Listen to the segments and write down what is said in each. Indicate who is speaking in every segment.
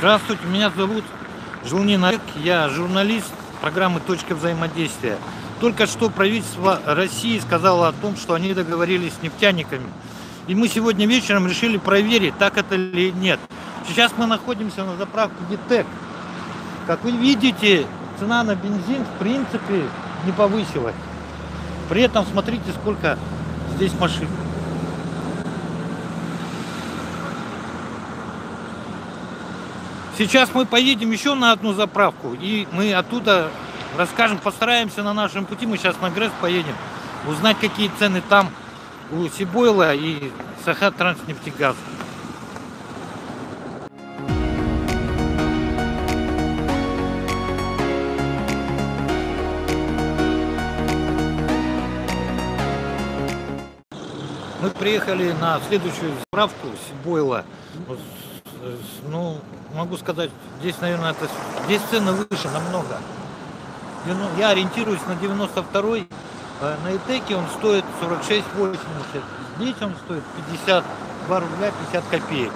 Speaker 1: Здравствуйте, меня зовут Желнин Олег, я журналист программы «Точка взаимодействия». Только что правительство России сказало о том, что они договорились с нефтяниками. И мы сегодня вечером решили проверить, так это или нет. Сейчас мы находимся на заправке ЕТЭК. Как вы видите, цена на бензин в принципе не повысилась. При этом смотрите, сколько здесь машин. Сейчас мы поедем еще на одну заправку, и мы оттуда расскажем, постараемся на нашем пути. Мы сейчас на ГРЭС поедем, узнать, какие цены там у Сибойла и Сахатранснефтегаза. Мы приехали на следующую заправку Сибойла. Ну, могу сказать, здесь, наверное, здесь цены выше намного. Я ориентируюсь на 92-й. На ЕТЭКе он стоит 46,80. Здесь он стоит 52 рубля 50 копеек.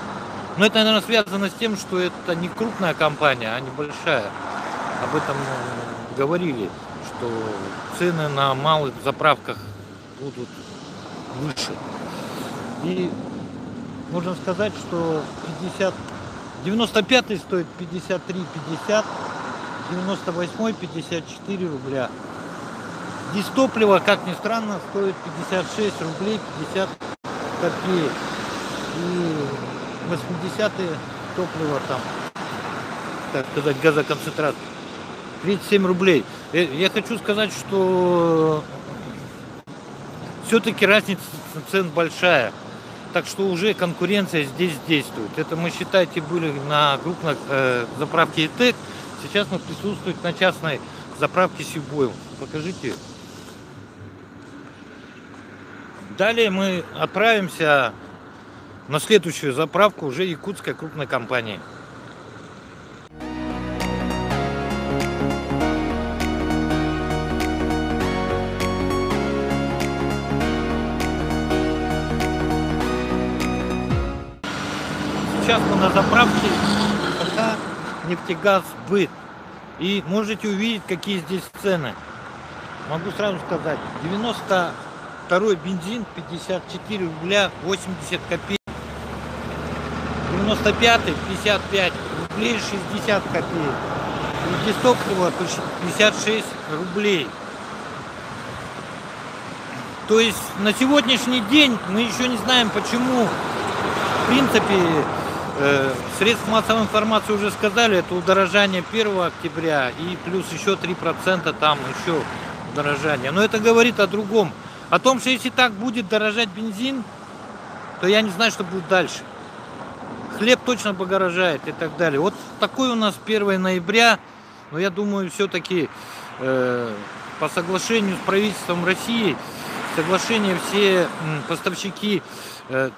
Speaker 1: Но это, наверное, связано с тем, что это не крупная компания, а небольшая. Об этом говорили, что цены на малых заправках будут выше. И можно сказать, что 95-й стоит 53,50, 98-й 54 рубля. Здесь топливо, как ни странно, стоит 56 рублей 50 копеек. И 80-е топливо там, так сказать, газоконцентрат 37 рублей. Я хочу сказать, что все-таки разница цен большая. Так что уже конкуренция здесь действует. Это мы, считайте, были на крупной заправке ЕТЭК. Сейчас мы присутствуем на частной заправке Сибойл. Покажите. Далее мы отправимся на следующую заправку уже якутской крупной компании. Сейчас мы на заправке Сахатнефтегаз Быт. И можете увидеть, какие здесь цены. Могу сразу сказать, 92-й бензин 54 рубля 80 копеек. 95-й 55 рублей 60 копеек. И здесь топливо 56 рублей. То есть на сегодняшний день мы еще не знаем, почему. В принципе, средства массовой информации уже сказали, это удорожание 1 октября и плюс еще 3% там еще удорожание. Но это говорит о другом. О том, что если так будет дорожать бензин, то я не знаю, что будет дальше. Хлеб точно подорожает и так далее. Вот такой у нас 1 ноября. Но я думаю, все-таки по соглашению с правительством России, соглашение все поставщики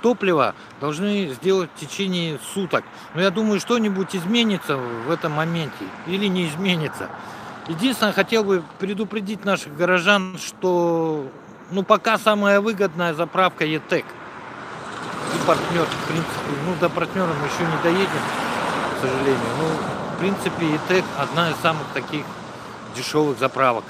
Speaker 1: топлива должны сделать в течение суток. Но я думаю, что-нибудь изменится в этом моменте или не изменится. Единственное, хотел бы предупредить наших горожан, что пока самая выгодная заправка ЕТЭК. И партнер, в принципе, до партнера мы еще не доедем, к сожалению. В принципе, ЕТЭК одна из самых таких дешевых заправок.